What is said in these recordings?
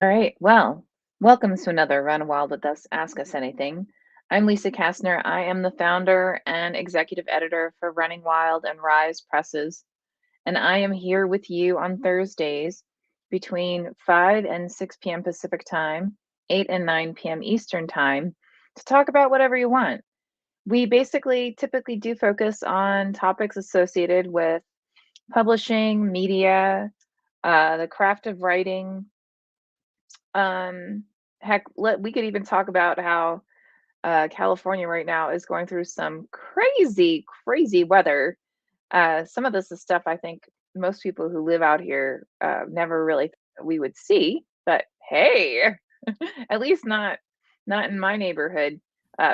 All right. Well, welcome to another Run Wild with Us Ask Us Anything. I'm Lisa Kastner. I am the founder and executive editor for Running Wild and Rise Presses, and I am here with you on Thursdays between 5 and 6 p.m. Pacific Time, 8 and 9 p.m. Eastern Time to talk about whatever you want. We basically typically do focus on topics associated with publishing, media, the craft of writing, um, heck, we could even talk about how California right now is going through some crazy, crazy weather. Some of this is stuff I think most people who live out here never really thought we would see. But hey, at least not in my neighborhood.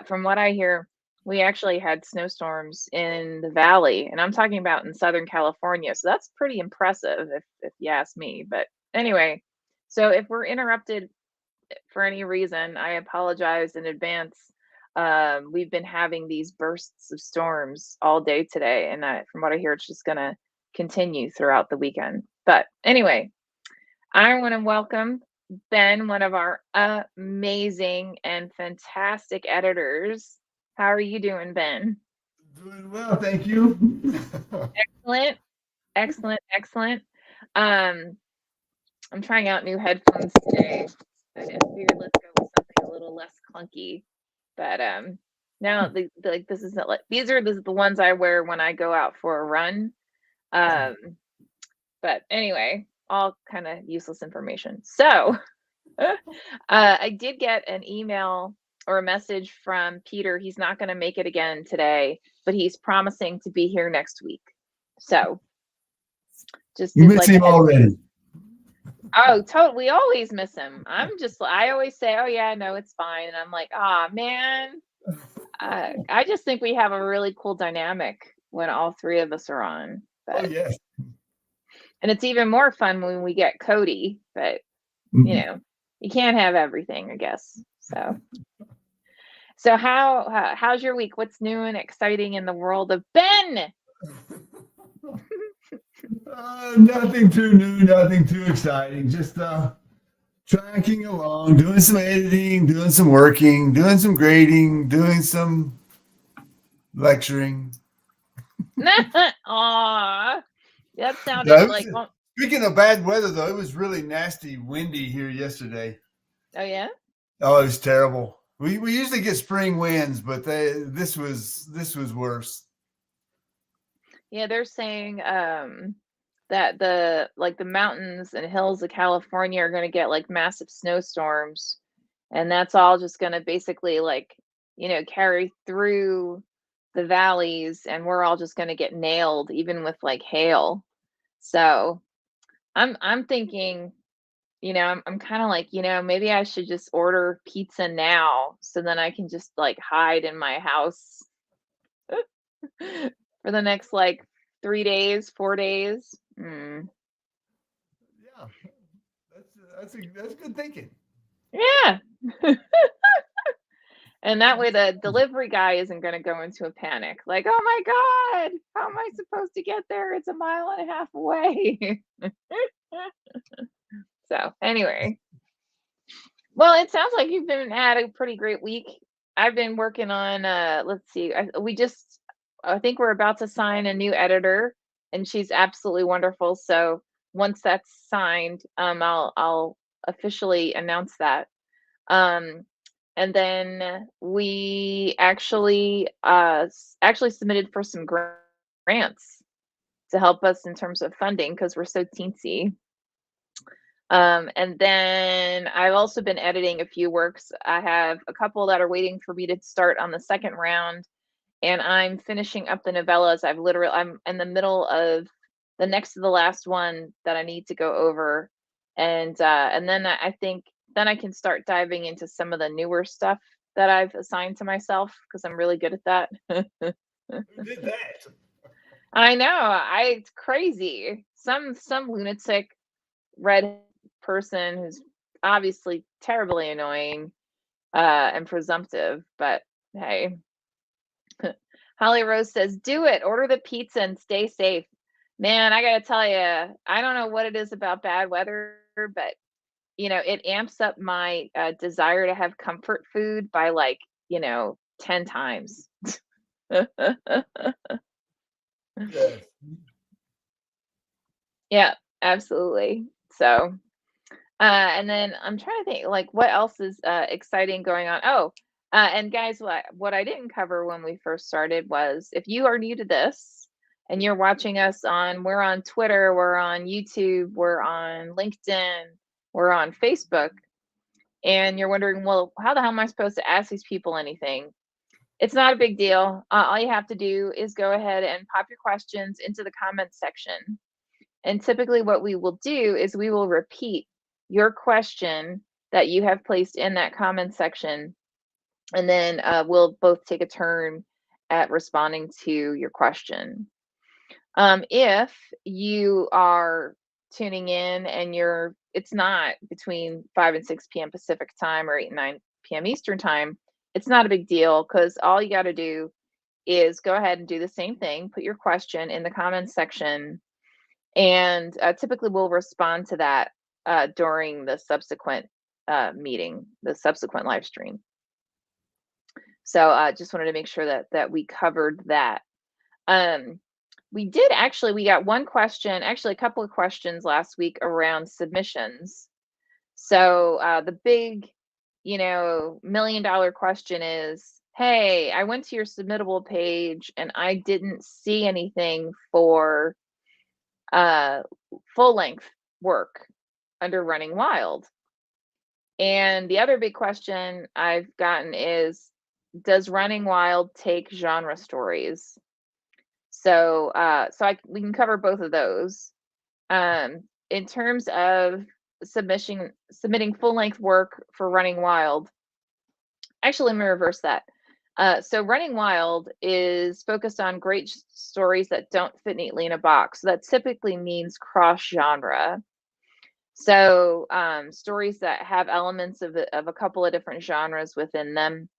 From what I hear, we actually had snowstorms in the valley, and I'm talking about in Southern California. So that's pretty impressive, if you ask me. But anyway, so if we're interrupted for any reason, I apologize in advance. We've been having these bursts of storms all day today, and from what I hear, it's just going to continue throughout the weekend. But anyway, I want to welcome Ben, one of our amazing and fantastic editors. How are you doing, Ben? Doing well, thank you. Excellent, excellent, excellent. Um, I'm trying out new headphones today. I figured let's go with something a little less clunky. But now like this isn't like these are the ones I wear when I go out for a run. Um, but anyway, all kind of useless information. So I did get an email or a message from Peter. He's not going to make it again today, but he's promising to be here next week. So just You as miss like a him head. already. Oh, totally. We always miss him. I always say, oh, yeah, no, it's fine. And I'm like, ah, man. I just think we have a really cool dynamic when all three of us are on. Oh But, yes. and it's even more fun when we get Cody. But, you Mhm. know, you can't have everything, I guess. So how's your week? What's new and exciting in the world of Ben? Nothing too new, nothing too exciting. Just tracking along, doing some editing, doing some working, doing some grading, doing some lecturing. Aw, that Yeah, sounded it was, like, oh, speaking of bad weather, though, it was really nasty, windy here yesterday. oh yeah. Oh, it was terrible. We usually get spring winds, but this was worse. Yeah, they're saying that the mountains and hills of California are going to get like massive snowstorms, and that's all just going to basically like, carry through the valleys, and we're all just going to get nailed even with like hail. So, I'm thinking, I'm kind of like, maybe I should just order pizza now so then I can just like hide in my house for the next like 3 days, 4 days. Yeah, that's good thinking. Yeah. And that way the delivery guy isn't going to go into a panic. Like, oh my God, how am I supposed to get there? It's a mile and a half away. So, anyway, well, it sounds like you've been had a pretty great week. I've been working on, let's see, I think we're about to sign a new editor, and she's absolutely wonderful. So, once that's signed, I'll officially announce that. Um, and then we actually submitted for some grants to help us in terms of funding because we're so teensy. And then I've also been editing a few works. I have a couple that are waiting for me to start on the second round, and I'm finishing up the novellas. I'm in the middle of the next to the last one that I need to go over, and then I think then I can start diving into some of the newer stuff that I've assigned to myself because I'm really good at that. Who did that? I know, it's crazy. Some lunatic red person who's obviously terribly annoying and presumptive, but hey. Holly Rose says, "Do it. Order the pizza and stay safe." Man, I gotta tell you, I don't know what it is about bad weather, but it amps up my desire to have comfort food by like, 10 times. Yes. Yeah, absolutely. So, and then I'm trying to think like what else is exciting going on. Oh, and guys, what I didn't cover when we first started was if you are new to this and you're watching us we're on Twitter, we're on YouTube, we're on LinkedIn, we're on Facebook, and you're wondering, well, how the hell am I supposed to ask these people anything? It's not a big deal. All you have to do is go ahead and pop your questions into the comments section. And typically, what we will do is we will repeat your question that you have placed in that comment section. And then we'll both take a turn at responding to your question. If you are tuning in and it's not between 5 and 6 p.m. Pacific time or 8 and 9 p.m. Eastern time, it's not a big deal because all you got to do is go ahead and do the same thing. Put your question in the comments section, and typically we'll respond to that during the subsequent meeting, the subsequent live stream. So just wanted to make sure that we covered that. We got one question, actually a couple of questions last week around submissions. So the big, $1 million question is, hey, I went to your submittable page and I didn't see anything for full length work under Running Wild. And the other big question I've gotten is, does Running Wild take genre stories? So, we can cover both of those. In terms of submitting full length work for Running Wild, actually, let me reverse that. So Running Wild is focused on great stories that don't fit neatly in a box. So that typically means cross genre. So stories that have elements of a couple of different genres within them.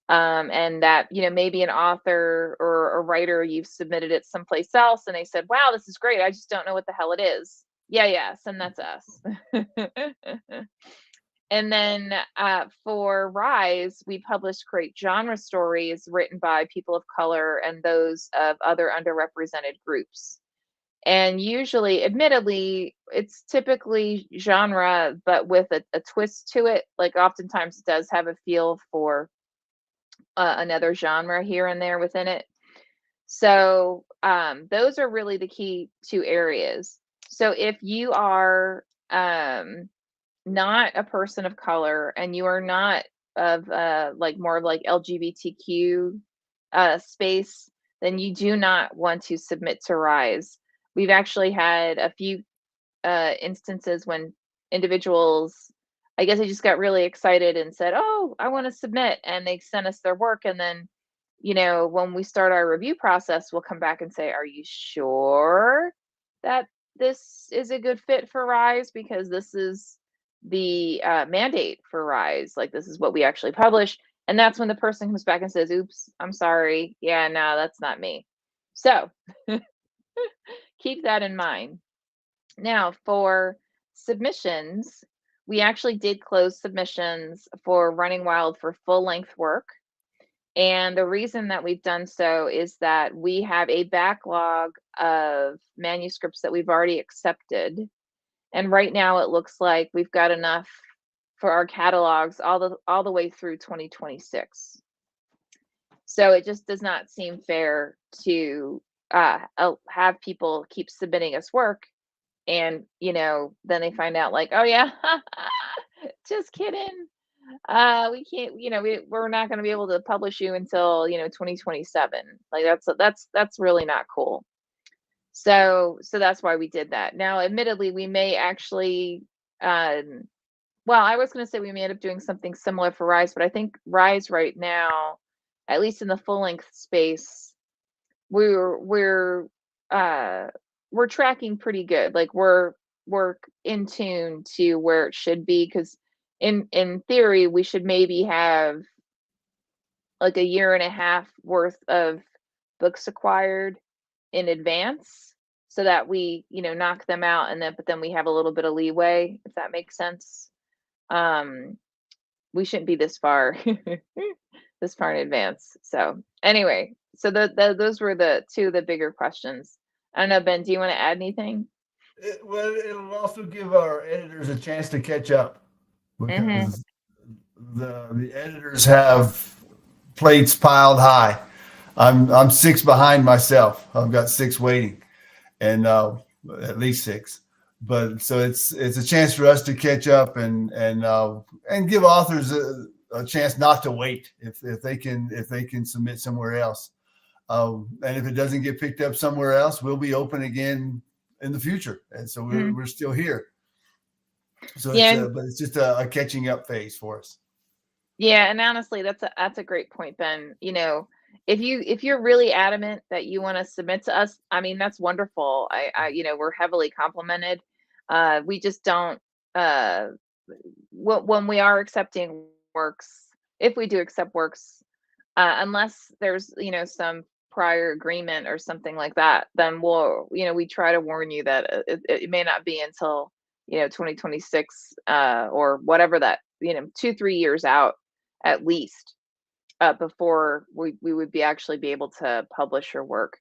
And that, maybe an author or a writer, you've submitted it someplace else and they said, wow, this is great. I just don't know what the hell it is. Yeah, send that to us. And then for Rise, we published great genre stories written by people of color and those of other underrepresented groups. And usually, admittedly, it's typically genre, but with a twist to it. Like oftentimes it does have a feel for another genre here and there within it. So those are really the key two areas. So if you are not a person of color and you are not of more of like LGBTQ space, then you do not want to submit to Rise. We've actually had a few instances when individuals, I guess they just got really excited and said, oh, I want to submit, and they sent us their work, and then when we start our review process, we'll come back and say, are you sure that this is a good fit for Rise? Because this is the mandate for Rise. Like, this is what we actually publish. And that's when the person comes back and says, oops, I'm sorry. Yeah, no, that's not me. So keep that in mind. Now, for submissions, we actually did close submissions for Running Wild for full length work. And the reason that we've done so is that we have a backlog of manuscripts that we've already accepted. And right now it looks like we've got enough for our catalogs all the way through 2026. So it just does not seem fair to have people keep submitting us work and then they find out like, oh yeah, just kidding, we can't, we're not going to be able to publish you until 2027. Like that's really not cool. So that's why we did that. Now admittedly we may actually well, I was going to say we may end up doing something similar for Rise, but I think Rise right now, at least in the full length space, we're tracking pretty good. Like we're in tune to where it should be, because in theory we should maybe have like a year and a half worth of books acquired in advance so that we knock them out, and then we have a little bit of leeway, if that makes sense. um, we shouldn't be this far this far in advance. So anyway, so those were the two of the bigger questions. I don't know, Ben, do you want to add anything? Well, it'll also give our editors a chance to catch up Mm-hmm. because the editors have plates piled high. I'm six behind myself. I've got six waiting, and at least six. But so it's a chance for us to catch up and give authors a chance not to wait if they can submit somewhere else. And if it doesn't get picked up somewhere else, we'll be open again in the future. And so Mm-hmm. we're still here. So Yeah, but it's just a catching up phase for us. yeah, and honestly, that's a great point, Ben. You know, if you're really adamant that you want to submit to us, I mean, that's wonderful. We're heavily complimented. We just don't uh when we are accepting works, if we do accept works, unless there's, some prior agreement or something like that, then we try to warn you that it may not be until, 2026, or whatever that, 2, 3 years out at least, before we would be able to publish your work.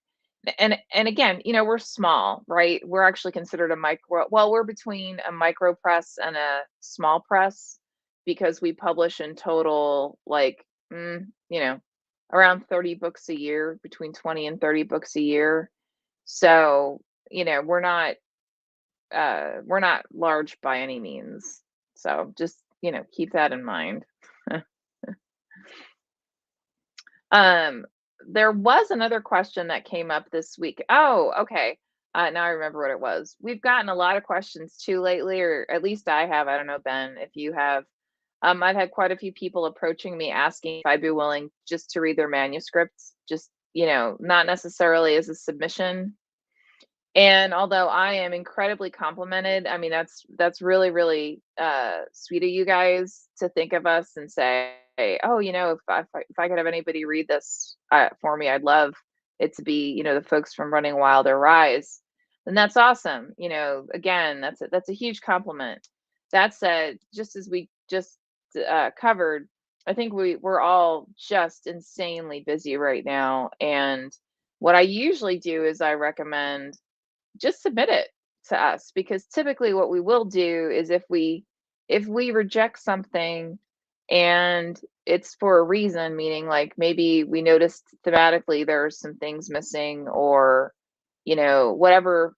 And again, we're small, right? We're actually considered a micro. Well, we're between a micro press and a small press because we publish in total like, you know, around 30 books a year, between 20 and 30 books a year. So, we're not large by any means. So just, keep that in mind. Um, there was another question that came up this week. Oh, okay. Now I remember what it was. We've gotten a lot of questions too lately, or at least I have. I don't know, Ben, if you have. I've had quite a few people approaching me asking if I'd be willing just to read their manuscripts, just, not necessarily as a submission. And although I am incredibly complimented, I mean, that's really, really sweet of you guys to think of us and say, "Oh, if I could have anybody read this for me, I'd love it to be, the folks from Running Wild or Rise." And that's awesome. Again, that's a huge compliment. That said, just as we just covered, I think we're all just insanely busy right now. And what I usually do is I recommend just submit it to us, because typically what we will do is if we reject something and it's for a reason, meaning like maybe we noticed thematically there are some things missing, or whatever,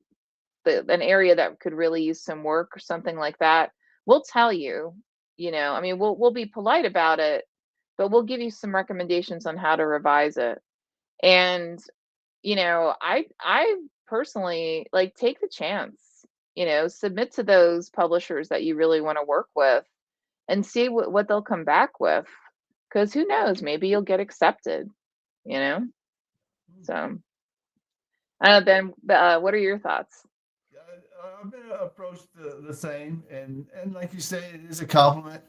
an area that could really use some work or something like that, we'll tell you. I mean, we'll be polite about it, but we'll give you some recommendations on how to revise it. And I personally like, take the chance, submit to those publishers that you really want to work with and see what they'll come back with. Because who knows, maybe you'll get accepted, you know? So, Ben, what are your thoughts? I've been approached the same, and like you say, it is a compliment.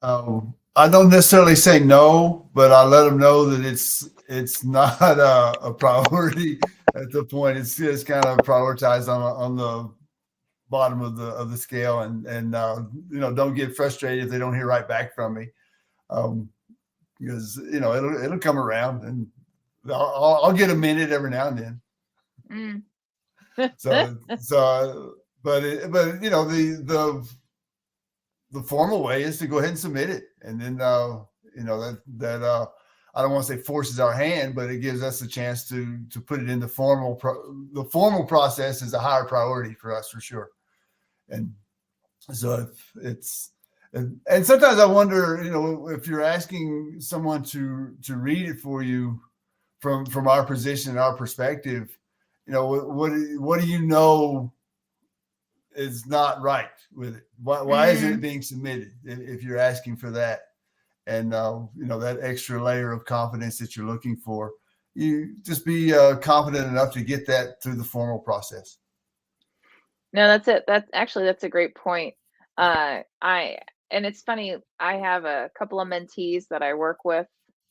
I don't necessarily say no, but I let them know that it's not a priority at the point. It's just kind of prioritized on the bottom of the scale, and don't get frustrated if they don't hear right back from me, because it'll come around, and I'll get a minute every now and then. Mm. But the formal way is to go ahead and submit it, and then that I don't want to say forces our hand, but it gives us a chance to put it in the formal the formal process is a higher priority for us for sure. And so and sometimes I wonder, if you're asking someone to read it for you from our position and our perspective, what do you know is not right with it? Why isn't it being submitted? If you're asking for that, and that extra layer of confidence that you're looking for, you just be confident enough to get that through the formal process. No, that's it. That's a great point. And it's funny, I have a couple of mentees that I work with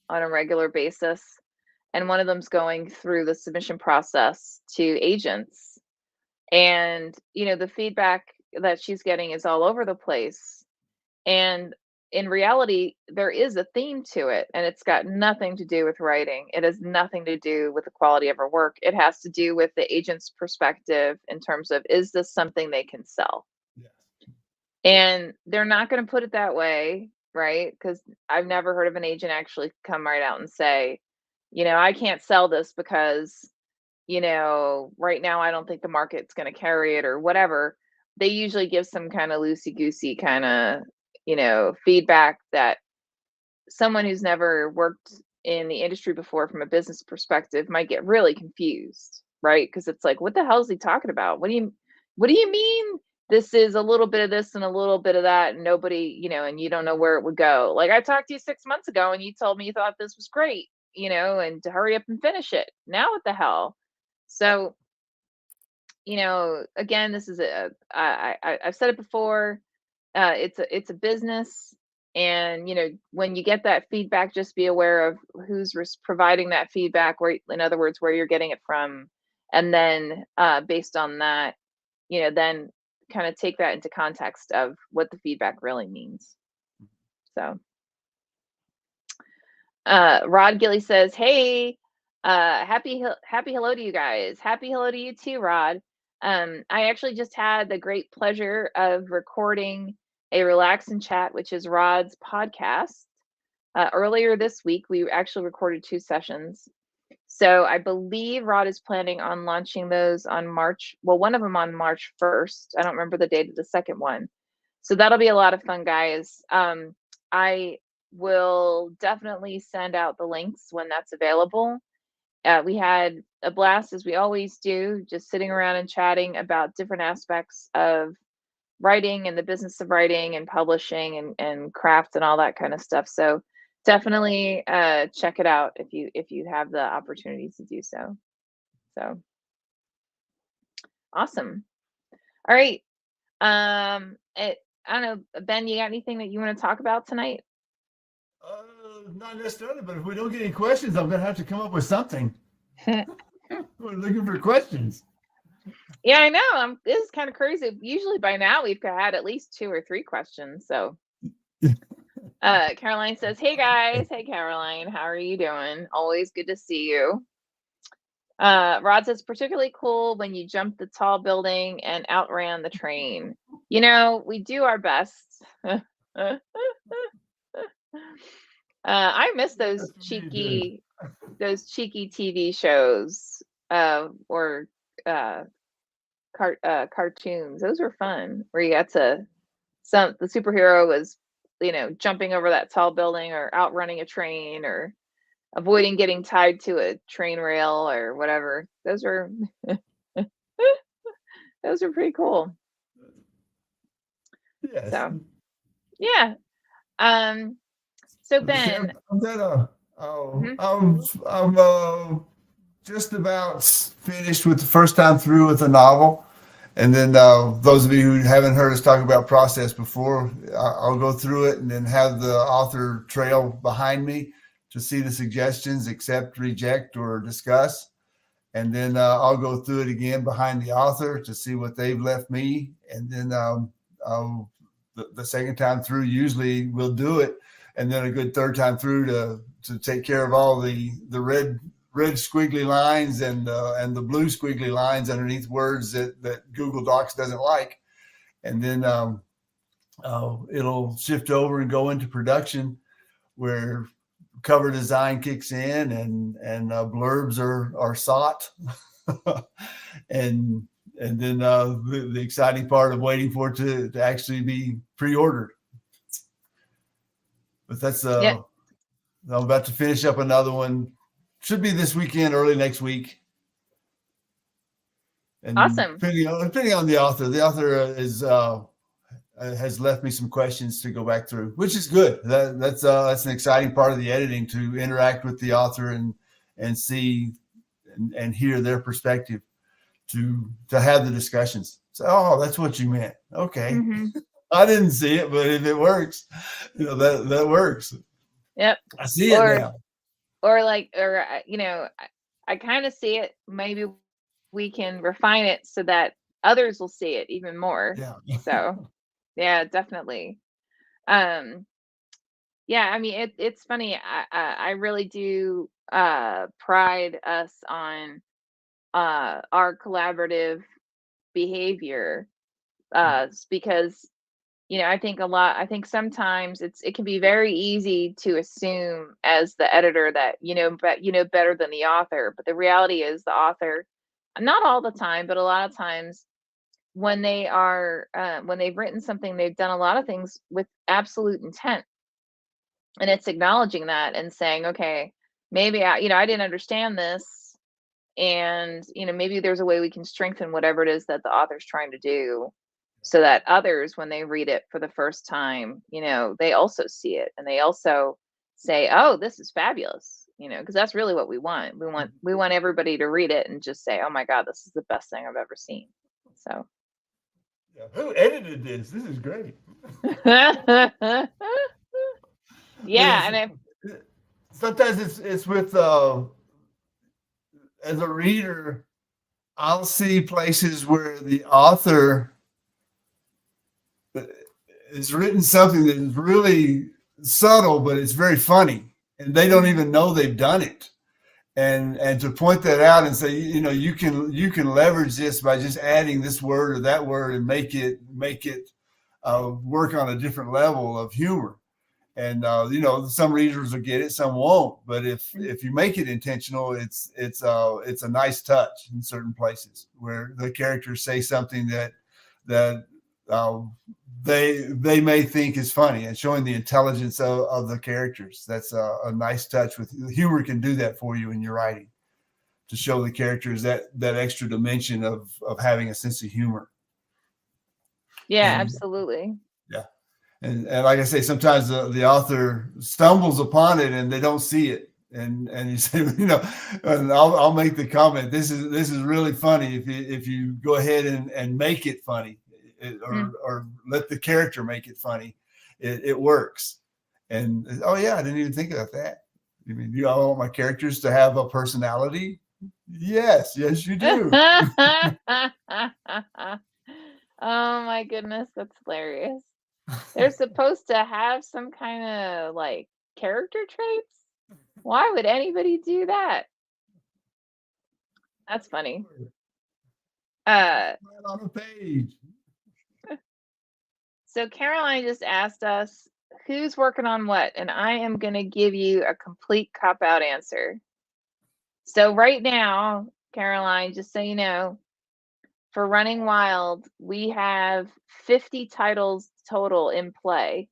on a regular basis, and one of them's going through the submission process to agents. And, the feedback that she's getting is all over the place. And in reality, there is a theme to it, and it's got nothing to do with writing. It has nothing to do with the quality of our work. It has to do with the agent's perspective in terms of, is this something they can sell? Yes. And they're not going to put it that way, right? Because I've never heard of an agent actually come right out and say, I can't sell this because, right now I don't think the market's going to carry it or whatever. They usually give some kind of loosey goosey kind of, feedback that someone who's never worked in the industry before from a business perspective might get really confused, right? Because it's like, what the hell is he talking about? What do you mean this is a little bit of this and a little bit of that, and nobody, and you don't know where it would go. Like, I talked to you 6 months ago and you told me you thought this was great, and to hurry up and finish it. Now what the hell? So, again, this is I've said it before. It's a business, and when you get that feedback, just be aware of who's providing that feedback, where, in other words, where you're getting it from, and then based on that, then kind of take that into context of what the feedback really means. So Rod Gilly says, hey, happy hello to you guys. Happy hello to you too, Rod. I actually just had the great pleasure of recording a Relax and Chat, which is Rod's podcast. Earlier this week, we actually recorded 2 sessions. So I believe Rod is planning on launching those on one of them on March 1st. I don't remember the date of the second one. So that'll be a lot of fun, guys. I will definitely send out the links when that's available. We had a blast, as we always do, just sitting around and chatting about different aspects of writing and the business of writing and publishing and craft and all that kind of stuff. So definitely check it out if you have the opportunity to do so. So awesome. All right. I don't know, Ben, you got anything that you want to talk about tonight? Not necessarily, but if we don't get any questions, I'm gonna have to come up with something. We're looking for questions. Yeah, I know. This is kind of crazy. Usually by now we've had at least 2 or 3 questions. So Caroline says, hey guys. Hey Caroline, how are you doing? Always good to see you. Rod says, particularly cool when you jumped the tall building and outran the train. We do our best. I miss those cheeky TV shows or cartoons. Those were fun, where you got the superhero was jumping over that tall building or outrunning a train or avoiding getting tied to a train rail or whatever. Those were those are pretty cool. Yes. So yeah. So Ben, I'm just about finished with the first time through with a novel. And then those of you who haven't heard us talk about process before, I'll go through it and then have the author trail behind me to see the suggestions, accept, reject, or discuss. And then I'll go through it again behind the author to see what they've left me. And then the second time through, usually we'll do it. And then a good third time through to take care of all the red squiggly lines and the blue squiggly lines underneath words that Google Docs doesn't like. And then it'll shift over and go into production, where cover design kicks in and blurbs are sought. and then the exciting part of waiting for it to actually be pre-ordered. But that's I'm about to finish up another one. Should be this weekend, early next week. And awesome. Depending on the author has left me some questions to go back through, which is good. That's an exciting part of the editing, to interact with the author and see and hear their perspective, to have the discussions. So, oh, that's what you meant. Okay. Mm-hmm. I didn't see it, but if it works, that works. Yep. I see it now. Or I kind of see it. Maybe we can refine it so that others will see it even more. Yeah. So, yeah, definitely. Um, yeah, I mean, it's funny. I really do pride us on our collaborative behavior, because I think sometimes it can be very easy to assume as the editor that but better than the author. But the reality is the author, not all the time, but a lot of times when they've written something, they've done a lot of things with absolute intent, and it's acknowledging that and saying, okay, maybe I didn't understand this, and maybe there's a way we can strengthen whatever it is that the author's trying to do, so that others, when they read it for the first time, they also see it and they also say, oh, this is fabulous, because that's really what we want everybody to read it and just say, oh my god, this is the best thing I've ever seen. So Yeah. Who edited this? This is great. But yeah, and I sometimes it's with as a reader, I'll see places where the author has written something that is really subtle, but it's very funny, and they don't even know they've done it. And to point that out and say, you can leverage this by just adding this word or that word and make it work on a different level of humor. And some readers will get it, some won't. But if you make it intentional, it's a nice touch in certain places where the characters say something that uh, they may think is funny, and showing the intelligence of the characters. That's a nice touch. With humor can do that for you in your writing, to show the characters that extra dimension of having a sense of humor. yeah, And absolutely. yeah. And like I say, sometimes the author stumbles upon it and they don't see it, and you say, and I'll make the comment. This is really funny if you go ahead and make it funny, Mm. or let the character make it funny. It works. And oh yeah, I didn't even think about that. You mean I want my characters to have a personality? Yes, you do. Oh my goodness, that's hilarious. They're supposed to have some kind of like character traits. Why would anybody do that? That's funny. Uh, Right on the page. so Caroline just asked us who's working on what, and I am going to give you a complete cop out answer. So right now, Caroline, just so you know, for Running Wild, we have 50 titles total in play,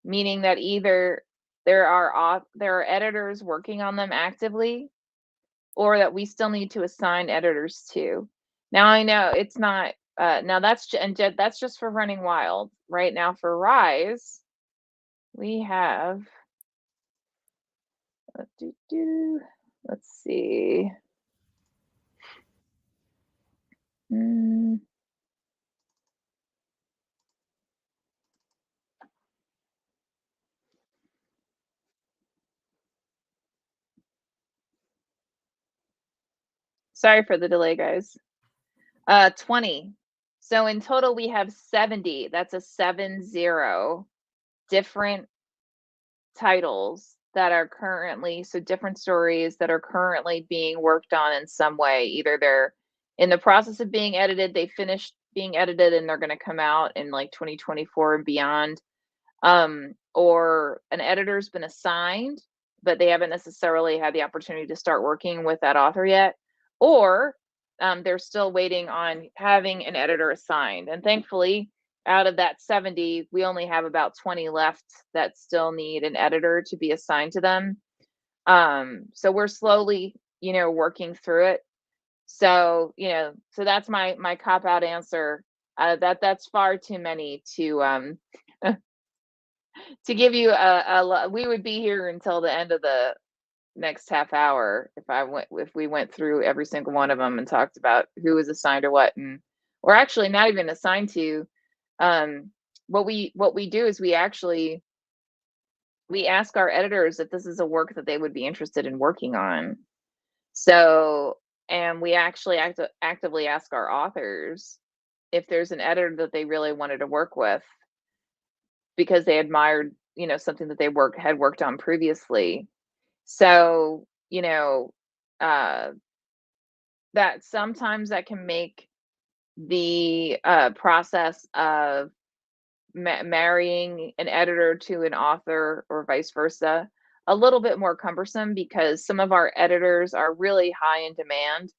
meaning that either there are editors working on them actively, or that we still need to assign editors to. Now I know it's not now that's just for Running Wild. Right now for Rise, we have let's see. Hmm. Sorry for the delay, guys. 20. So in total we have 70. That's a 70 different titles that are currently, so different stories that are currently being worked on in some way. Either they're in the process of being edited, they finished being edited and they're going to come out in like 2024 and beyond. Or an editor's been assigned, but they haven't necessarily had the opportunity to start working with that author yet. Or they're still waiting on having an editor assigned. And thankfully, out of that 70, we only have about 20 left that still need an editor to be assigned to them. So we're slowly, working through it. So that's my cop out answer. That's far too many to give you we would be here until the end of the next half hour if we went through every single one of them and talked about who was assigned or what, and or actually not even assigned to. What we do is we ask our editors if this is a work that they would be interested in working on. So, and we actually actively ask our authors if there's an editor that they really wanted to work with. because they admired, something that they had worked on previously. So, uh, that sometimes that can make the process of marrying an editor to an author or vice versa a little bit more cumbersome, because some of our editors are really high in demand,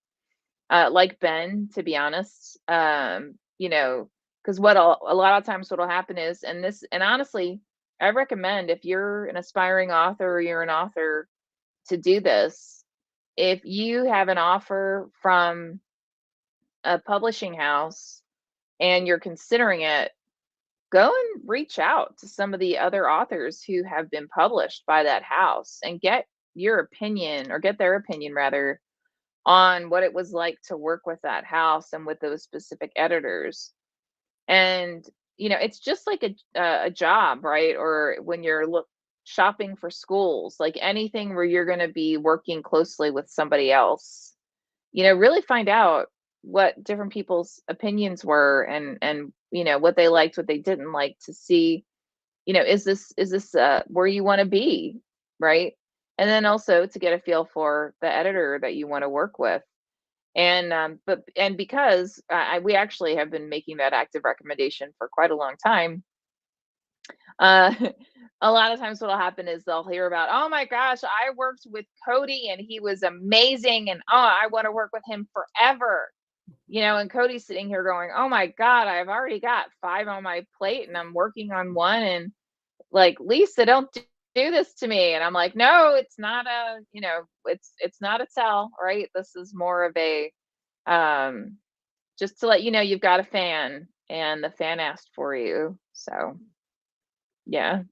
like Ben, to be honest. Because a lot of times what'll happen is, and honestly, I recommend, if you're an aspiring author or you're an author, to do this. If you have an offer from a publishing house and you're considering it, go and reach out to some of the other authors who have been published by that house and get your opinion, or get their opinion rather, on what it was like to work with that house and with those specific editors. And it's just like a job, right? Or when you're shopping for schools, like anything where you're going to be working closely with somebody else, really find out what different people's opinions were, and what they liked, what they didn't like, to see, is this where you want to be, right? And then also to get a feel for the editor that you want to work with. And because we actually have been making that active recommendation for quite a long time, uh, a lot of times what'll happen is they'll hear about, oh my gosh, I worked with Cody and he was amazing, and oh, I want to work with him forever. And Cody's sitting here going, oh my God, I've already got 5 on my plate and I'm working on one, and like, Lisa, don't do this to me. And I'm like, no, it's not it's not a tell, right? This is more of a, just to let you know you've got a fan and the fan asked for you. So yeah.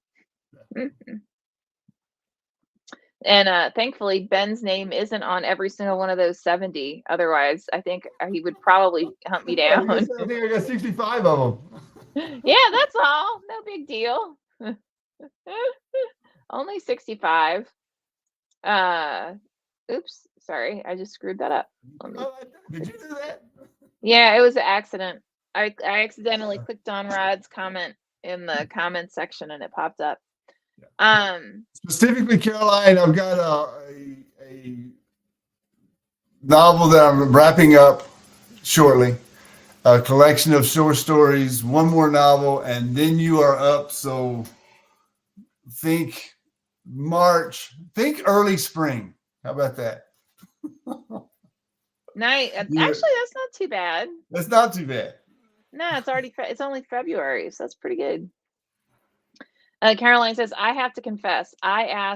And thankfully Ben's name isn't on every single one of those 70. Otherwise, I think he would probably hunt me I down. think I got 65 of them. Yeah, that's all. No big deal. Only 65. Oops, sorry, I just screwed that up. Did you do that? Yeah, it was an accident. I accidentally clicked on Rod's comment in the comment section and it popped up. Specifically, Caroline, I've got a novel that I'm wrapping up shortly. A collection of short stories, one more novel, and then you are up. So think March, think early spring. How about that? Nice. Actually, that's not too bad. That's not too bad. No, it's only February, so that's pretty good. Caroline says, I have to confess, I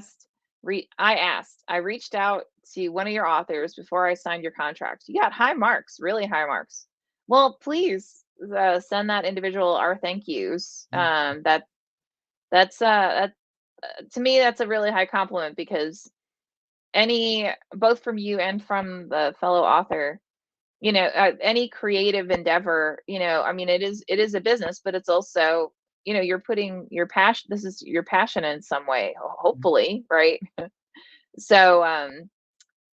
reached out to one of your authors before I signed your contract. You got high marks, really high marks. Well, please send that individual our thank yous. That's to me, that's a really high compliment, because both from you and from the fellow author, any creative endeavor, I mean, it is a business, but it's also, you're putting your passion, this is your passion in some way, hopefully, right? So,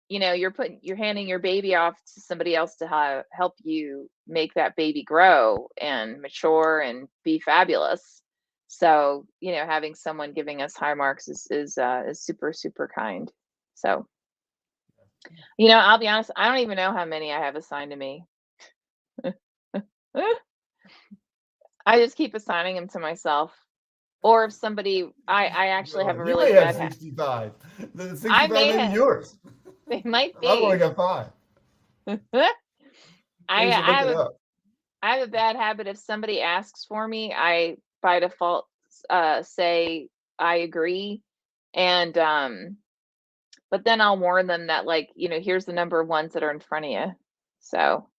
you're handing your baby off to somebody else to help you make that baby grow and mature and be fabulous. So, having someone giving us high marks is super, super kind. So, I'll be honest, I don't even know how many I have assigned to me. I just keep assigning them to myself. Or if somebody, I actually have a really bad habit. 65. The 65 I may may have, be yours. they might be. I've only got 5. I have a bad habit. If somebody asks for me, I by default say I agree, and but then I'll warn them that, like, here's the number of ones that are in front of you. So,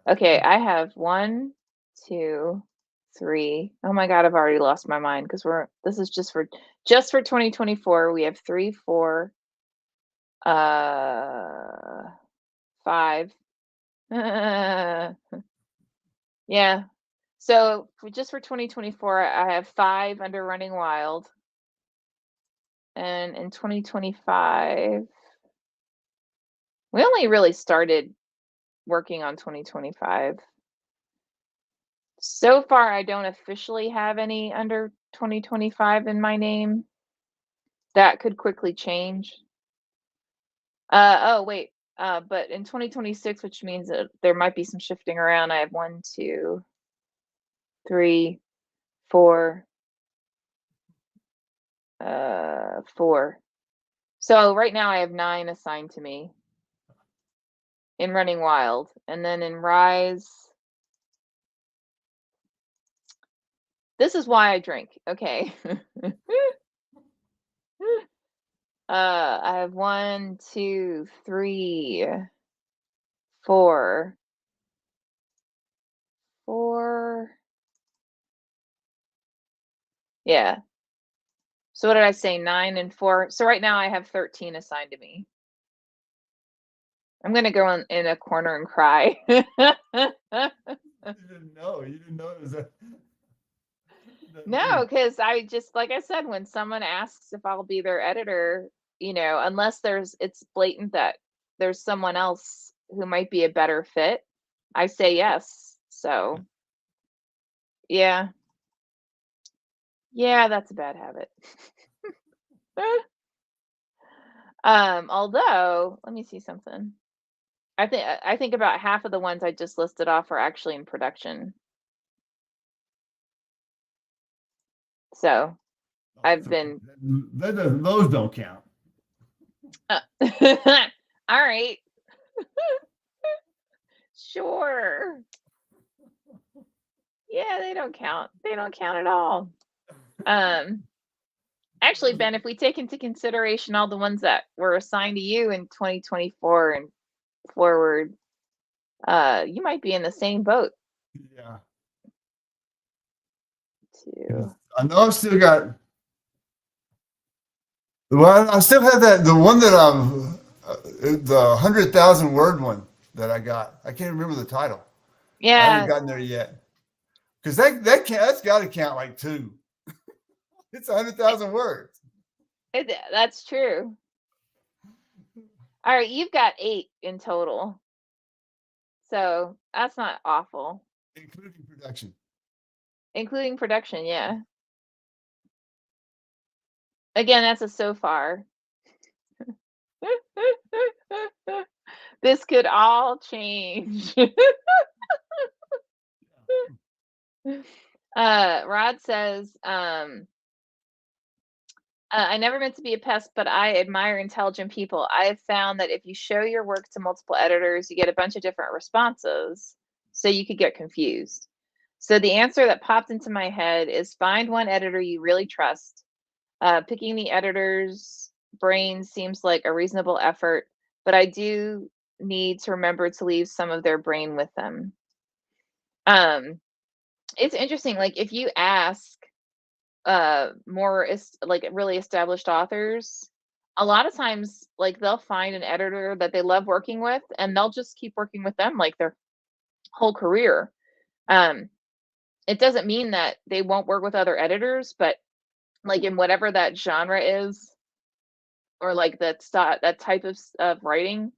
okay, I have 1, 2, 3. Oh my God, I've already lost my mind, because this is just for 2024. We have 3, 4, 5. Yeah. So just for 2024, I have 5 under Running Wild. And in 2025, we only really started working on 2025. So far, I don't officially have any under 2025 in my name. That could quickly change. Oh, wait. But in 2026, which means that there might be some shifting around, I have 1, 2, 3, 4, 4. So right now I have 9 assigned to me in Running Wild. And then in Rise, this is why I drink. Okay. I have 1, 2, 3, 4, 4. Yeah. So what did I say? 9 and 4. So right now I have 13 assigned to me. I'm gonna go in a corner and cry. You didn't know. You didn't know it was that No, many. because I just like I said, when someone asks if I'll be their editor, unless it's blatant that there's someone else who might be a better fit, I say yes. So yeah. Yeah, that's a bad habit. Although, let me see something. I think about half of the ones I just listed off are actually in production. So I've been Those don't count. all right. Sure. Yeah, they don't count. They don't count at all. Actually, Ben, if we take into consideration all the ones that were assigned to you in 2024 and forward, you might be in the same boat Yeah. too. I know I've still got. Well, I still have the one that the 100,000 word one that I got. I can't remember the title. I haven't Yeah, gotten there yet. Because that's got to count like 2. It's 100,000 words, that's true. All right, you've got 8 in total. So that's not awful. including production. Including production, yeah. Again, that's a so far. This could all change. Rod says, I never meant to be a pest, but I admire intelligent people. I have found that if you show your work to multiple editors, you get a bunch of different responses, so you could get confused. So the answer that popped into my head is find one editor you really trust. Picking the editor's brain seems like a reasonable effort, but I do need to remember to leave some of their brain with them. It's interesting, like if you ask more like really established authors, a lot of times like they'll find an editor that they love working with and they'll just keep working with them like their whole career. It doesn't mean that they won't work with other editors, but like in whatever that genre is or like that type of writing,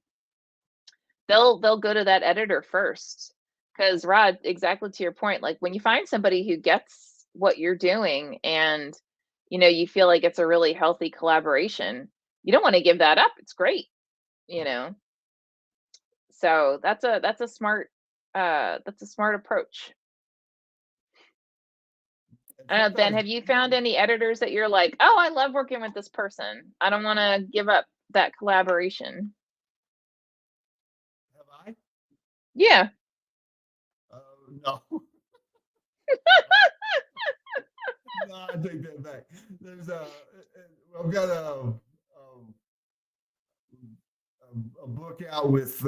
they'll go to that editor first. Because Rod, exactly to your point, like when you find somebody who gets what you're doing and you feel like it's a really healthy collaboration, you don't want to give that up. It's great, you know. So that's a smart approach. Ben, have you found any editors that you're like, oh, I love working with this person. I don't want to give up that collaboration. Have I? Yeah. No. No, I take that back. I've got a book out with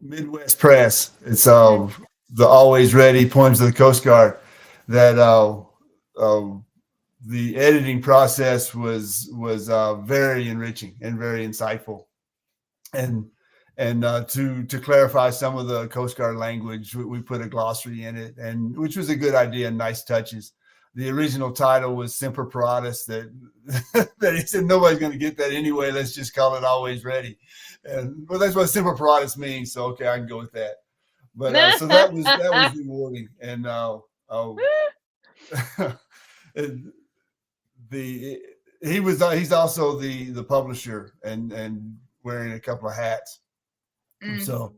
Midwest Press. It's the Always Ready Poems of the Coast Guard. That the editing process was very enriching and very insightful, and to clarify some of the Coast Guard language, we put a glossary in it, and which was a good idea and nice touches. The original title was Semper Paratus. That he said nobody's going to get that anyway. Let's just call it Always Ready, and well, that's what Semper Paratus means. So okay, I can go with that. But so that was rewarding, and Oh, and he's also the publisher and wearing a couple of hats. Mm. So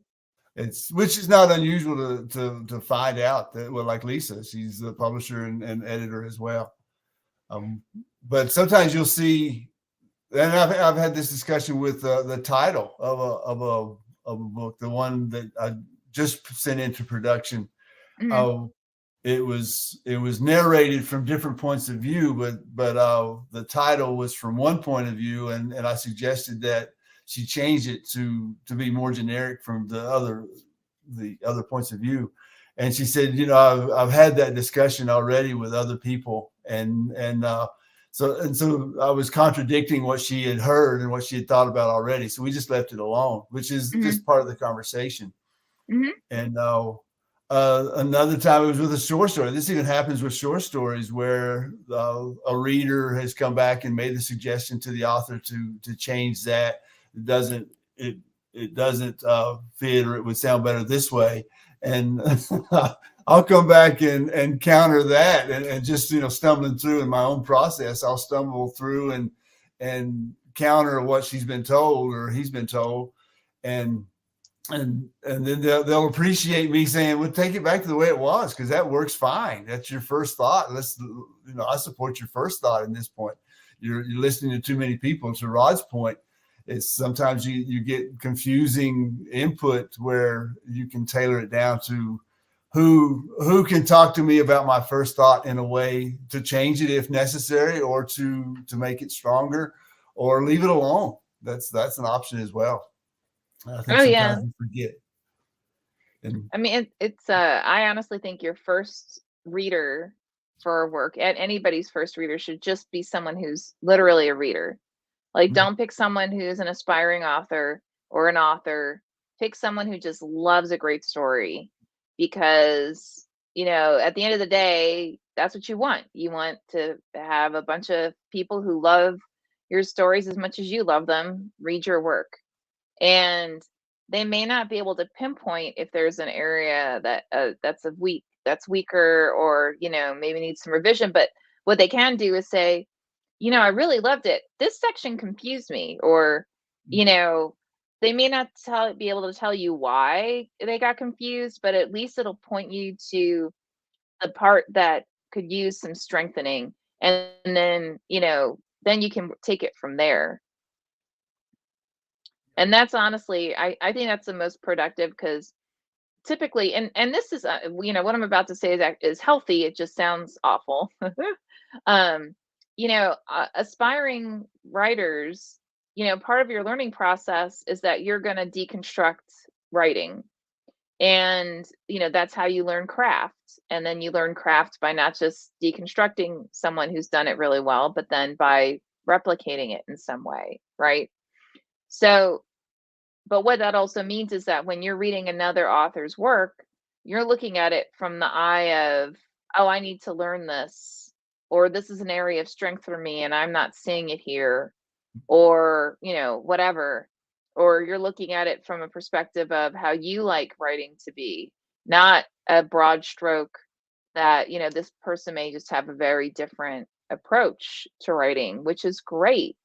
which is not unusual to find out that, well, like Lisa, she's the publisher and editor as well. But sometimes you'll see, and I've had this discussion with the title of a book, the one that I just sent into production. Mm. It was narrated from different points of view, but the title was from one point of view, and I suggested that she changed it to be more generic from the other points of view. And she said, I've had that discussion already with other people, and so I was contradicting what she had heard and what she had thought about already. So we just left it alone, which is just part of the conversation. Mm-hmm. And another time it was with a short story. This even happens with short stories where a reader has come back and made the suggestion to the author to change that. It doesn't fit, or it would sound better this way. And I'll come back and counter that, and just, stumbling through in my own process, I'll stumble through and counter what she's been told or he's been told. And then they'll appreciate me saying, well, take it back to the way it was, because that works fine. That's your first thought. I support your first thought in this point. You're listening to too many people. To Rod's point, it's sometimes you get confusing input where you can tailor it down to who can talk to me about my first thought in a way to change it if necessary, or to make it stronger, or leave it alone. That's an option as well. I think sometimes we forget. I mean, it's I honestly think your first reader for a work, and anybody's first reader, should just be someone who's literally a reader. Like, don't pick someone who's an aspiring author or an author. Pick someone who just loves a great story, because, at the end of the day, that's what you want. You want to have a bunch of people who love your stories as much as you love them read your work. And they may not be able to pinpoint if there's an area that's weaker, or maybe needs some revision. But what they can do is say, I really loved it. This section confused me. Or, they may not be able to tell you why they got confused, but at least it'll point you to the part that could use some strengthening. And then, then you can take it from there. And that's honestly, I think that's the most productive, because typically, and this is, what I'm about to say is healthy. It just sounds awful. Aspiring writers, part of your learning process is that you're going to deconstruct writing. And, that's how you learn craft. And then you learn craft by not just deconstructing someone who's done it really well, but then by replicating it in some way, right? So, but what that also means is that when you're reading another author's work, you're looking at it from the eye of, oh, I need to learn this, or this is an area of strength for me and I'm not seeing it here, or, whatever. Or you're looking at it from a perspective of how you like writing to be, not a broad stroke that, this person may just have a very different approach to writing, which is great.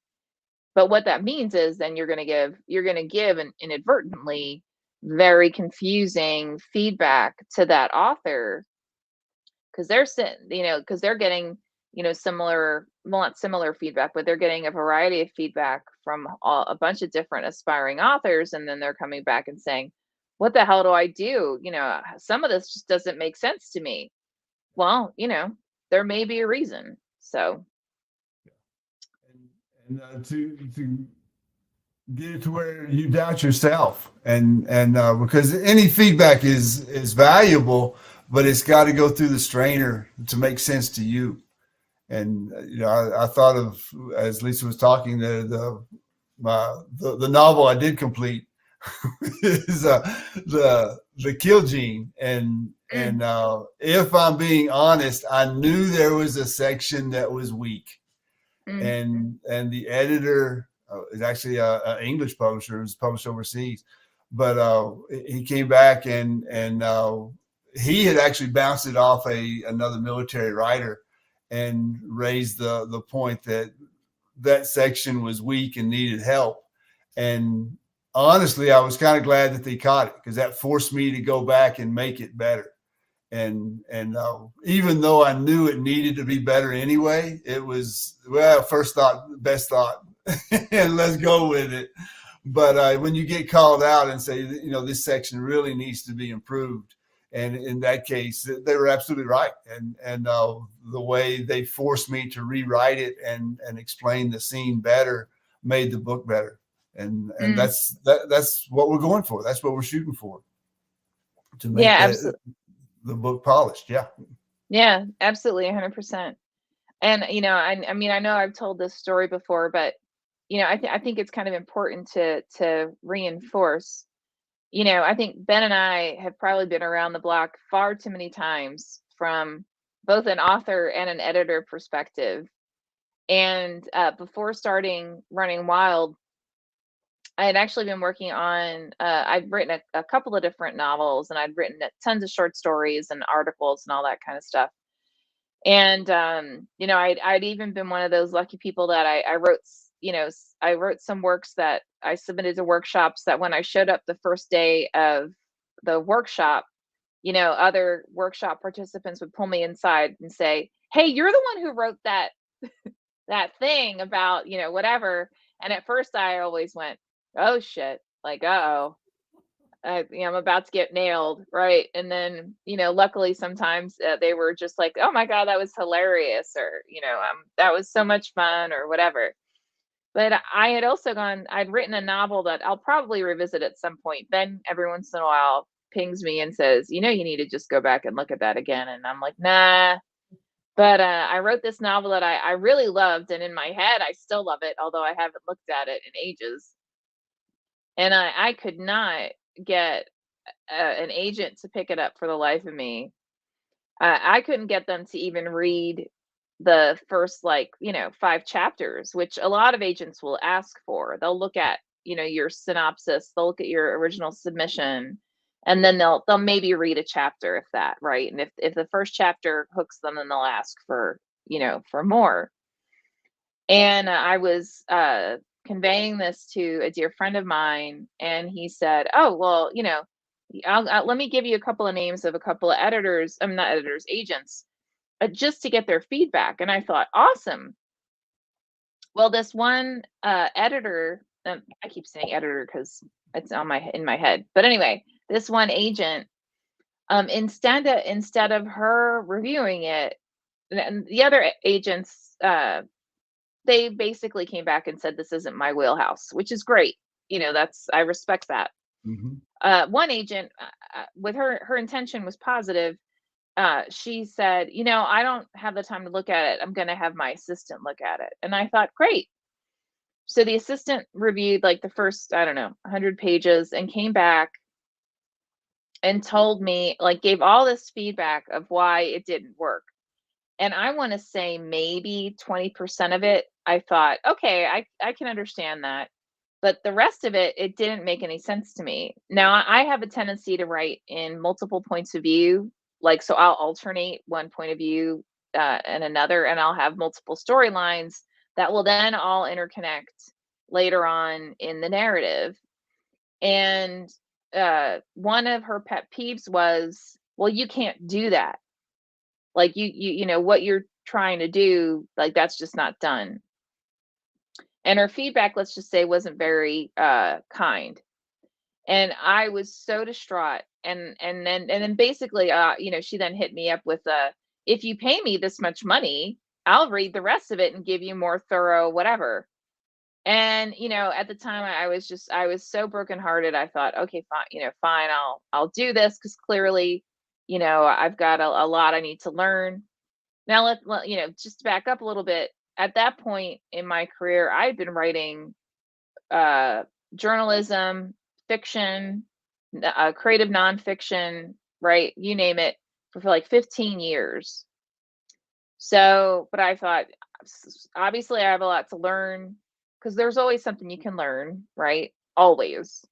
But what that means is then you're going to give an inadvertently very confusing feedback to that author, because they're sitting, because they're getting, similar, well, not similar feedback, but they're getting a variety of feedback from a bunch of different aspiring authors. And then they're coming back and saying, what the hell do I do? Some of this just doesn't make sense to me. Well, there may be a reason. So. And to get it to where you doubt yourself, and because any feedback is valuable, but it's got to go through the strainer to make sense to you. And I thought of, as Lisa was talking, the novel I did complete is the Kill Gene, and if I'm being honest, I knew there was a section that was weak. And the editor is actually an English publisher who's published overseas, but he came back and he had actually bounced it off another military writer and raised the point that that section was weak and needed help. And honestly, I was kind of glad that they caught it, because that forced me to go back and make it better. And even though I knew it needed to be better anyway, it was, well, first thought, best thought, and let's go with it. But when you get called out and say, this section really needs to be improved, and in that case, they were absolutely right. And the way they forced me to rewrite it and explain the scene better made the book better. And that's what we're going for. That's what we're shooting for, to make the book polished. Yeah, absolutely, 100%. And I mean, I know I've told this story before, but I think it's kind of important to reinforce. I think Ben and I have probably been around the block far too many times from both an author and an editor perspective. And before starting Running Wild, I had actually been working on, I'd written a couple of different novels, and I'd written tons of short stories and articles and all that kind of stuff. And I'd even been one of those lucky people that I wrote, I wrote some works that I submitted to workshops, that when I showed up the first day of the workshop, other workshop participants would pull me inside and say, "Hey, you're the one who wrote that thing about, whatever." And at first I always went, "Oh shit," like, uh-oh. I'm about to get nailed, right? And then, luckily sometimes they were just like, "Oh my God, that was hilarious," or, "That was so much fun," or whatever. But I had also I'd written a novel that I'll probably revisit at some point. Ben, every once in a while, pings me and says, "You need to just go back and look at that again." And I'm like, nah. But I wrote this novel that I really loved. And in my head, I still love it, although I haven't looked at it in ages. And I could not get an agent to pick it up for the life of me. I couldn't get them to even read the first 5 chapters, which a lot of agents will ask for. They'll look at, your synopsis, they'll look at your original submission, and then they'll maybe read a chapter, if that, right? And if the first chapter hooks them, then they'll ask for, for more. And I was conveying this to a dear friend of mine, and he said, "Oh, well, let me give you a couple of names of a couple of editors, I'm not editors, agents, just to get their feedback." And I thought, awesome. Well, this one editor, I keep saying editor because it's in my head, but anyway, this one agent, instead of her reviewing it, and the other agents, they basically came back and said, "This isn't my wheelhouse," which is great. I respect that. Mm-hmm. One agent, with her intention was positive. She said, "I don't have the time to look at it. I'm going to have my assistant look at it." And I thought, great. So the assistant reviewed like the first, I don't know, 100 pages, and came back and told me, like, gave all this feedback of why it didn't work. And I want to say maybe 20% of it, I thought, okay, I can understand that. But the rest of it, it didn't make any sense to me. Now, I have a tendency to write in multiple points of view. Like, so I'll alternate one point of view and another, and I'll have multiple storylines that will then all interconnect later on in the narrative. And one of her pet peeves was, "Well, you can't do that. Like, what you're trying to do, like, that's just not done." And her feedback, let's just say, wasn't very kind. And I was so distraught. And then basically, she then hit me up with "If you pay me this much money, I'll read the rest of it and give you more thorough whatever." And at the time, I was so brokenhearted. I thought, okay, fine, fine, I'll do this, because clearly, I've got a lot I need to learn. Now, just to back up a little bit, at that point in my career, I had been writing journalism, fiction, creative nonfiction, right? You name it, for like 15 years. So, but I thought, obviously, I have a lot to learn, because there's always something you can learn, right? Always.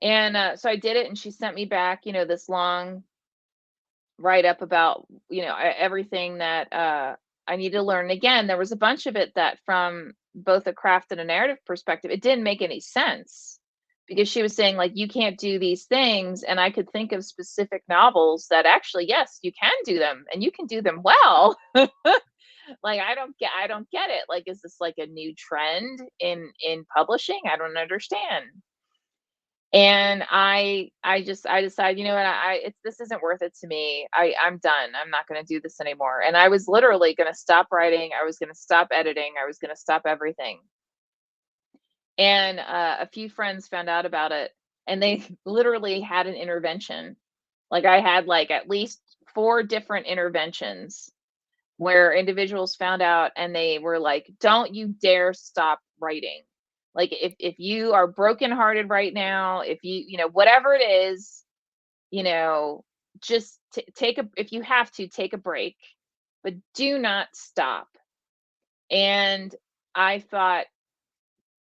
And so I did it, and she sent me back, this long write up about, everything that I need to learn. Again, there was a bunch of it that from both a craft and a narrative perspective, it didn't make any sense because she was saying like you can't do these things, and I could think of specific novels that actually yes, you can do them and you can do them well. Like I don't get it. Like is this like a new trend in publishing? I don't understand. And I decided, you know what, this isn't worth it to me. I'm done. I'm not going to do this anymore. And I was literally going to stop writing. I was going to stop editing. I was going to stop everything. And a few friends found out about it, and they literally had an intervention. Like I had like at least four different interventions where individuals found out and they were like, "Don't you dare stop writing. Like if you are brokenhearted right now, if whatever it is, you know, just take a if you have to take a break, but do not stop." And I thought,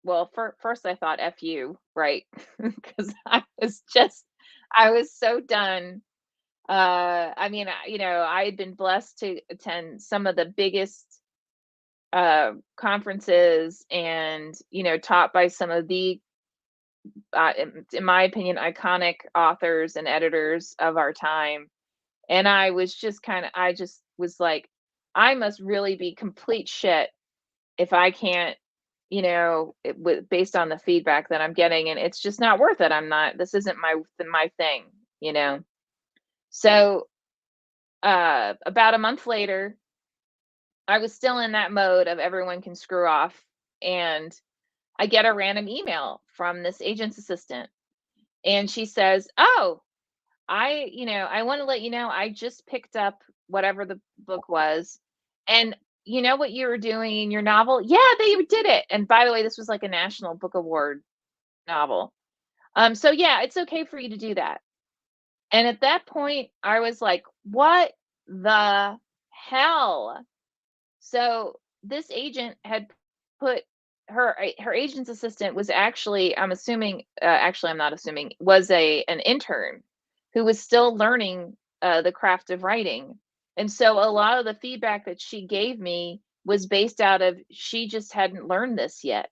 well, first I thought F you, right? Because I was so done. I mean, I had been blessed to attend some of the biggest conferences and taught by some of the in my opinion iconic authors and editors of our time. And I just was like, I must really be complete shit if I can't, based on the feedback that I'm getting, and it's just not worth it. I'm not This isn't my thing, you know. So about a month later, I was still in that mode of everyone can screw off, and I get a random email from this agent's assistant, and she says, "Oh, I want to let you know I just picked up whatever the book was, and you know what you were doing in your novel? Yeah, they did it. And by the way, this was like a National Book Award novel. So yeah, it's okay for you to do that." And at that point, I was like, "What the hell?" So this agent had put her agent's assistant was actually, I'm assuming, actually I'm not assuming, was a an intern who was still learning the craft of writing. And so a lot of the feedback that she gave me was based out of she just hadn't learned this yet.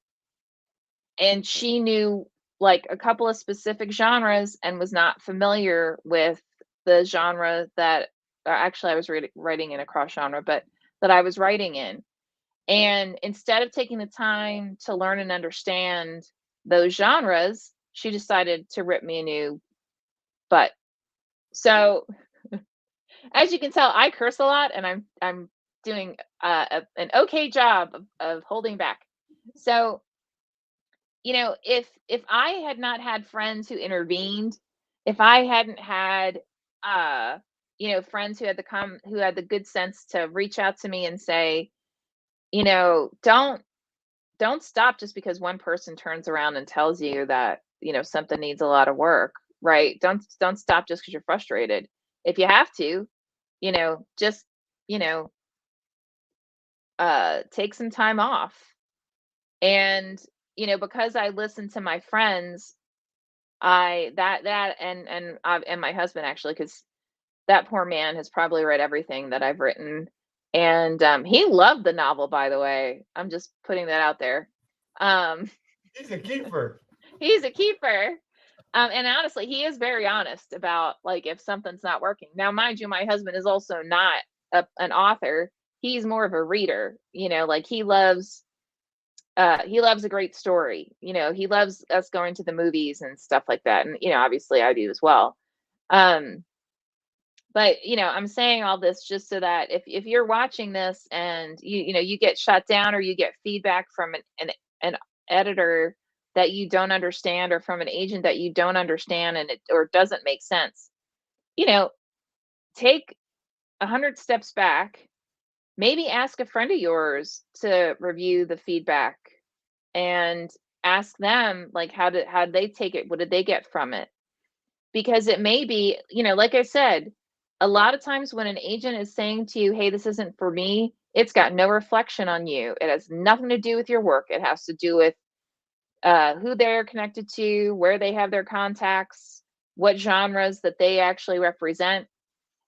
And she knew like a couple of specific genres and was not familiar with the genre that actually I was writing in a cross genre, but that I was writing in. And instead of taking the time to learn and understand those genres, she decided to rip me a new butt. So, as you can tell, I curse a lot, and I'm doing an okay job of holding back. So, if I had not had friends who intervened, if I hadn't had friends who had the good sense to reach out to me and say, don't stop just because one person turns around and tells you that, something needs a lot of work, right? Don't stop just because you're frustrated. If you have to, just, you know, take some time off. And, because I listened to my friends, I that and my husband actually, because that poor man has probably read everything that I've written. And he loved the novel, by the way. I'm just putting that out there. Um, He's a keeper. He's a keeper. And honestly, he is very honest about like if something's not working. Now, mind you, my husband is also not an author. He's more of a reader. Like he loves a great story. He loves us going to the movies and stuff like that. And obviously I do as well. Um, but I'm saying all this just so that if you're watching this and you get shut down or you get feedback from an editor that you don't understand, or from an agent that you don't understand, and it doesn't make sense, you know take 100 steps back, maybe ask a friend of yours to review the feedback, and ask them like how did they take it, what did they get from it. Because it may be, like I said, a lot of times when an agent is saying to you, "Hey, this isn't for me," it's got no reflection on you. It has nothing to do with your work. It has to do with who they're connected to, where they have their contacts, what genres that they actually represent.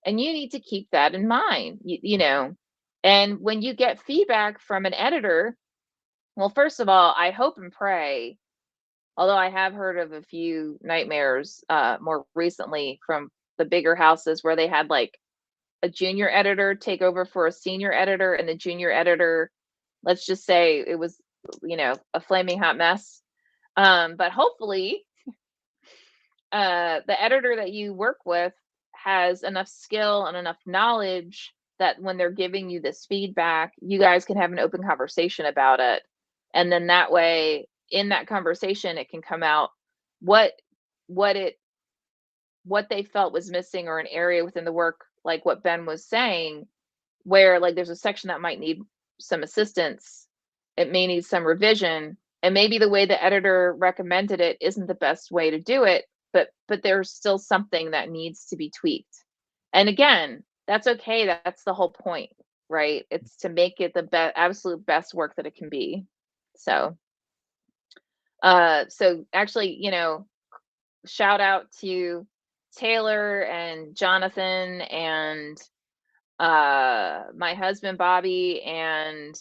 And you need to keep that in mind, you know. And when you get feedback from an editor, well, first of all, I hope and pray, although I have heard of a few nightmares more recently from the bigger houses where they had like a junior editor take over for a senior editor, and the junior editor, let's just say it was, you know, a flaming hot mess. But hopefully, the editor that you work with has enough skill and enough knowledge that when they're giving you this feedback, you guys can have an open conversation about it. And then that way, in that conversation, it can come out what what they felt was missing, or an area within the work, like what Ben was saying, where like there's a section that might need some assistance, it may need some revision, and maybe the way the editor recommended it isn't the best way to do it, but there's still something that needs to be tweaked. And again, that's okay. That's the whole point, right? It's to make it the absolute best work that it can be. So so actually, you know, shout out to Taylor and Jonathan and my husband Bobby, and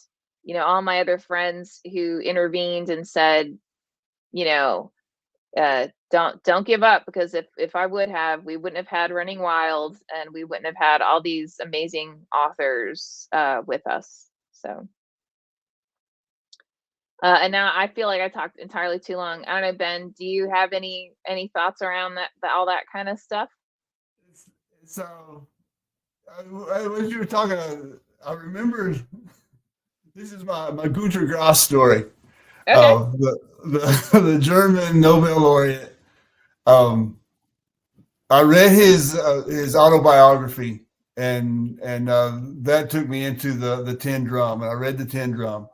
you know, all my other friends who intervened and said, you know, don't give up, because if I would have, we wouldn't have had Running Wild, and we wouldn't have had all these amazing authors with us. So and now I feel like I talked entirely too long. I don't know, Ben, do you have any thoughts around that all that kind of stuff? So, when you were talking, I remember this is my Günter Grass story. Okay. The German Nobel laureate. I read his autobiography, and that took me into the Tin Drum, and I read the Tin Drum,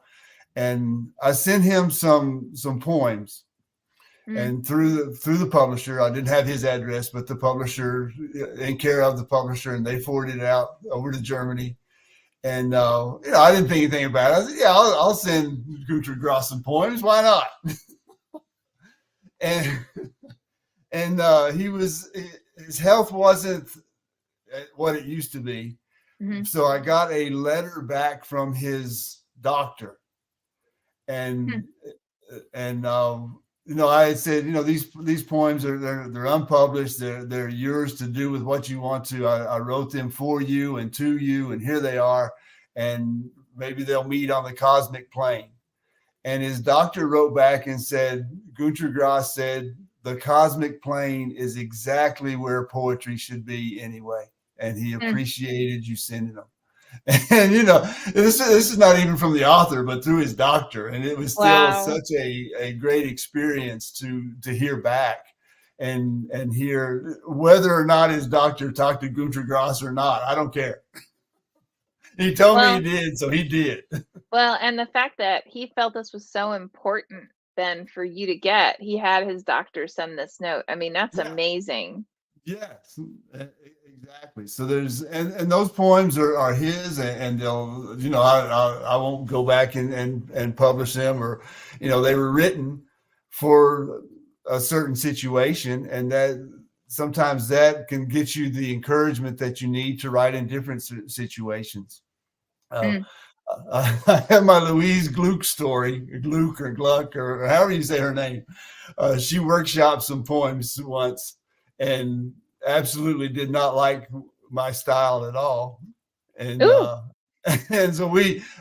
and I sent him some poems, and through the publisher. I didn't have his address, but the publisher, in care of the publisher, and they forwarded it out over to Germany. And you know, I didn't think anything about it. I said, "Yeah, I'll send Günter Grass some poems. Why not?" and his health wasn't what it used to be, so I got a letter back from his doctor, and you know, I had said, you know, these poems they're unpublished. They're yours to do with what you want to. I wrote them for you and to you, and here they are. And maybe they'll meet on the cosmic plane. And his doctor wrote back and said, Günter Grass said, the cosmic plane is exactly where poetry should be anyway. And he appreciated you sending them. And you know, this is not even from the author, but through his doctor, and it was still such a great experience to hear back and hear whether or not his doctor talked to Günter Grass or not. I don't care. He told me he did, so he did. Well, and the fact that he felt this was so important, Ben, for you to get, he had his doctor send this note. I mean, that's amazing. Yes, exactly. So there's and those poems are his, and they'll, you know, I won't go back and publish them, or you know, they were written for a certain situation, and that sometimes that can get you the encouragement that you need to write in different situations. I have my Louise Gluck story, Gluck or Gluck or however you say her name. She workshopped some poems once, and absolutely did not like my style at all. And and so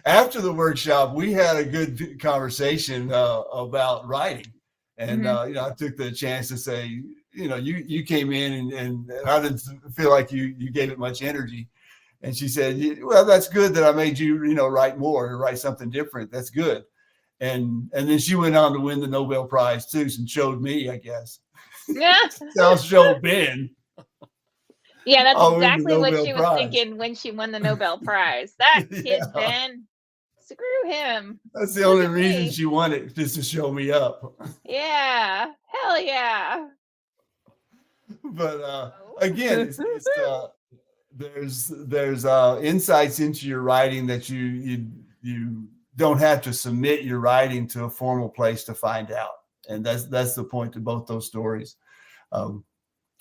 after the workshop, we had a good conversation about writing. And you know, I took the chance to say, you know, you came in and I didn't feel like you gave it much energy. And she said, well, that's good that I made you, you know, write more or write something different. That's good. And then she went on to win the Nobel Prize too, and showed me, I guess. Yeah. I'll show Ben. Yeah, that's exactly what she was thinking when she won the Nobel Prize. That kid, Ben, screw him. That's the only reason she won it, just to show me up. Yeah, hell yeah. But again, there's insights into your writing that you don't have to submit your writing to a formal place to find out, and that's the point to both those stories.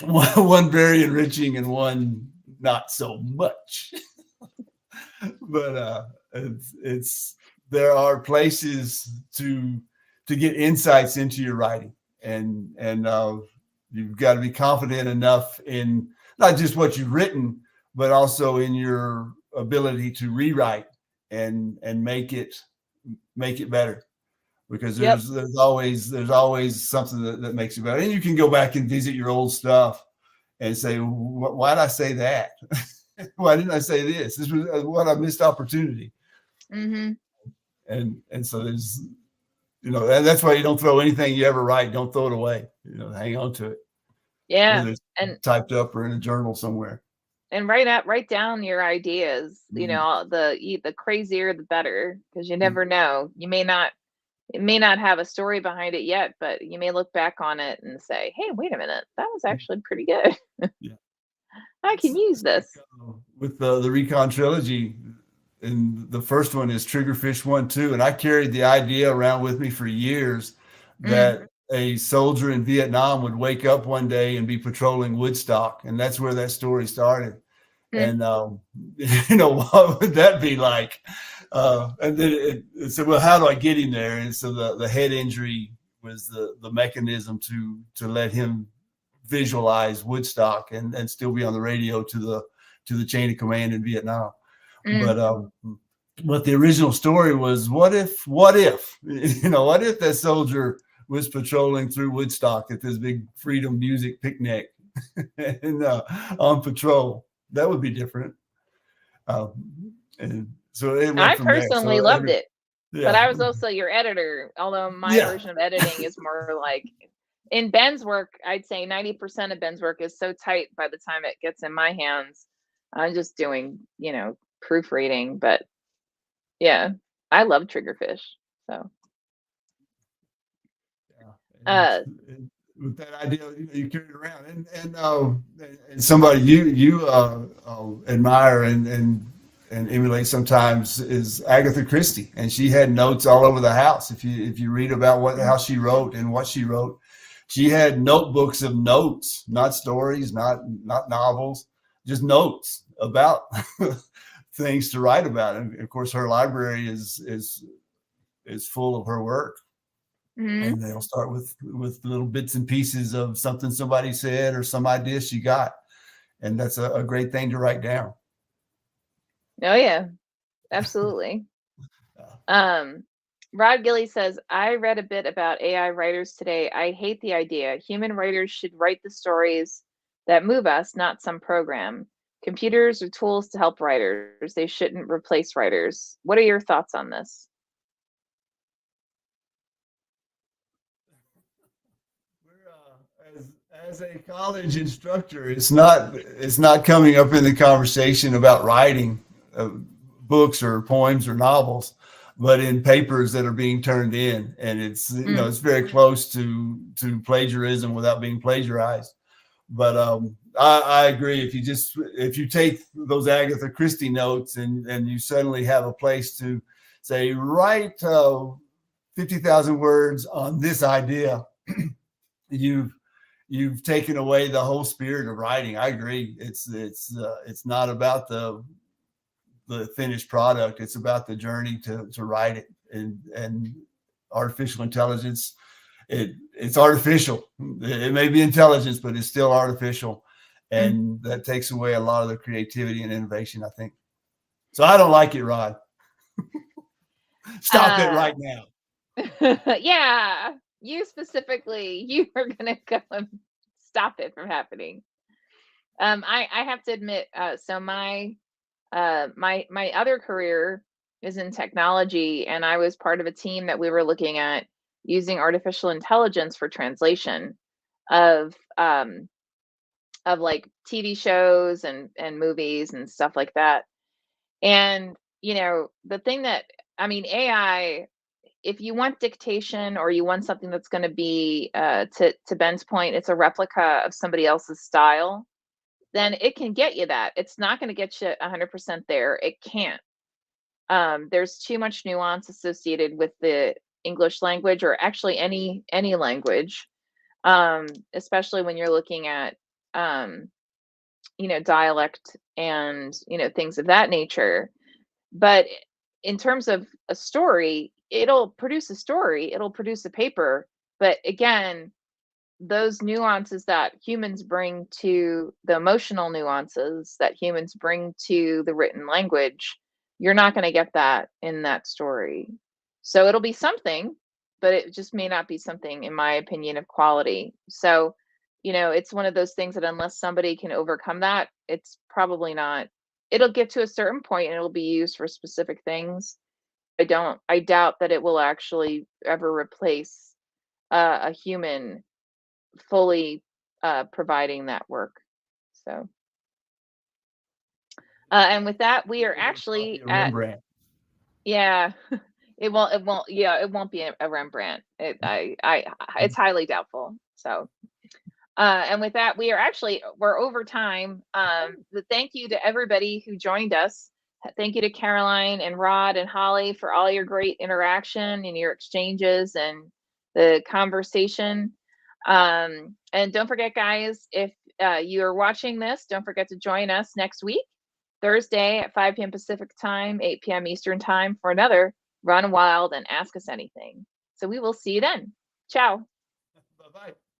One very enriching and one not so much. But it's there are places to get insights into your writing, and you've got to be confident enough in not just what you've written, but also in your ability to rewrite and make it better. Because Yep. there's always something that makes it better, and you can go back and visit your old stuff and say, why did I say that? Why didn't I say this? This was what I missed opportunity. Mm-hmm. And so there's, and that's why you don't throw anything you ever write. Don't throw it away. Hang on to it, Yeah. whether it's And typed up or in a journal somewhere. write down your ideas. Mhm. The crazier the better, because you Mhm. never know. It may not have a story behind it yet, but you may look back on it and say, "Hey, wait a minute, that was actually pretty good. Yeah. I can use It's like this." with the Recon trilogy, and the first one is Triggerfish 1, 2, and I carried the idea around with me for years Mm, that a soldier in Vietnam would wake up one day and be patrolling Woodstock, and that's where that story started. mm, And what would that be like? And then it said, well, how do I get him there? And so the head injury was the mechanism to let him visualize Woodstock and still be on the radio to the chain of command in Vietnam. mm. But the original story was, what if what if that soldier was patrolling through Woodstock at this big freedom music picnic and on patrol? That would be different. And so it went I from there. personally So loved it, but yeah, I was also your editor, although my yeah, version of editing is more like in Ben's work, I'd say 90% of Ben's work is so tight by the time it gets in my hands. I'm just doing, proofreading, but yeah, I love Triggerfish. So, yeah. uh, With that idea, you carry it around, and somebody you admire and emulate sometimes is Agatha Christie, and she had notes all over the house. If you read about how she wrote and what she wrote, she had notebooks of notes, not stories, not novels, just notes about things to write about. And of course, her library is full of her work, mhm. and they'll start with little bits and pieces of something somebody said or some idea she got, and that's a great thing to write down. Oh yeah, absolutely. Uh, Um, Rod Gilly says, I read a bit about AI writers today. I hate the idea. Human writers should write the stories that move us, not some program. Computers are tools to help writers. They shouldn't replace writers. What are your thoughts on this? as a college instructor, it's not coming up in the conversation about writing books or poems or novels, but in papers that are being turned in, and Mm, it's very close to plagiarism without being plagiarized. But I agree. If you take those Agatha Christie notes and you suddenly have a place to say, write 50,000 words on this idea, you've taken away the whole spirit of writing. I agree. It's not about the finished product. It's about the journey to write it, and artificial intelligence. It's artificial. It may be intelligence, but it's still artificial, mm. and that takes away a lot of the creativity and innovation, I think. So I don't like it, Rod. Stop it Uh, right now. yeah, you specifically, you are gonna go and stop it from happening. I have to admit, so my other career is in technology, and I was part of a team that we were looking at using artificial intelligence for translation of like TV shows and movies and stuff like that. And the thing that I mean, AI, if you want dictation or you want something that's going to be to Ben's point, it's a replica of somebody else's style, then it can get you that. It's not going to get you 100% there. It can't. There's too much nuance associated with the English language, or actually any language, especially when you're looking at dialect and things of that nature. But in terms of a story, it'll produce a story, it'll produce a paper. But again, those nuances that humans bring to the emotional nuances that humans bring to the written language, you're not going to get that in that story. So it'll be something, but it just may not be something, in my opinion, of quality. So, it's one of those things that unless somebody can overcome that, it's probably not. It'll get to a certain point and it'll be used for specific things. I doubt that it will actually ever replace a human fully providing that work. So, and with that, we are actually at, Rembrandt. yeah, it won't be a Rembrandt. It's highly doubtful. So, and with that, we're over time. But thank you to everybody who joined us. Thank you to Caroline and Rod and Holly for all your great interaction and your exchanges and the conversation. And don't forget, guys, if you are watching this, don't forget to join us next week, Thursday at 5 p.m. Pacific time, 8 p.m. Eastern time for another Run Wild and Ask Us Anything. So we will see you then. Ciao. Bye-bye.